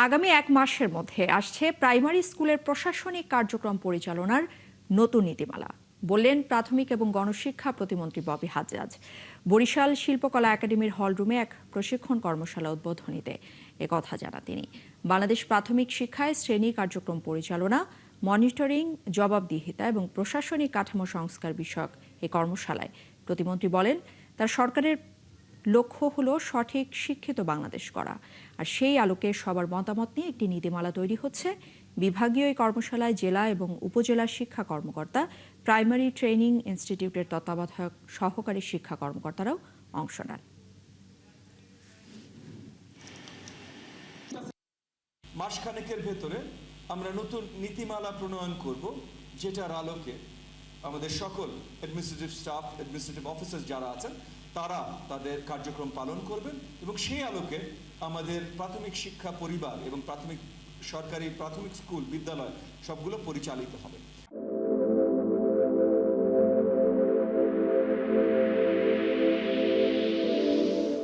আগামী এক মাসের মধ্যে আসছে প্রাইমারি স্কুলের প্রশাসনিক কার্যক্রম পরিচালনার নতুন নীতিমালা, বললেন প্রাথমিক এবং গণশিক্ষা প্রতিমন্ত্রী ববি হাজ্জাজ। বরিশাল শিল্পকলা একাডেমির হলরুমে এক প্রশিক্ষণ কর্মশালা উদ্বোধনীতে একথা জানান তিনি। বাংলাদেশ প্রাথমিক শিক্ষায় শ্রেণী কার্যক্রম পরিচালনা, মনিটরিং, জবাবদিহিতা এবং প্রশাসনিক কাঠামো সংস্কার বিষয়ক এই কর্মশালায় প্রতিমন্ত্রী বলেন, তার সরকারের লক্ষ্য হলো সঠিক শিক্ষিত বাংলাদেশ করা। আর সেই আলোকে সবার মতামত নিয়ে একটি নীতিমালা তৈরি হচ্ছে। বিভাগীয় এই কর্মশালায় জেলা এবং উপজেলা শিক্ষা কর্মকর্তা, প্রাইমারি ট্রেনিং ইনস্টিটিউটের তত্ত্বাবধায়ক সহকারী শিক্ষা কর্মকর্তারাও অংশ নেন। মাসখানেকের ভেতরে আমরা নতুন নীতিমালা প্রণয়ন করব, যেটার আলোকে আমাদের সকল অ্যাডমিনিস্ট্রেটিভ স্টাফ, অ্যাডমিনিস্ট্রেটিভ অফিসার যারা আছেন তারা তাদের কার্যক্রম পালন করবেন এবং সেই আলোকে আমাদের প্রাথমিক শিক্ষা পরিবার এবং সরকারি প্রাথমিক স্কুল, বিদ্যালয় সবগুলো পরিচালিত হবে।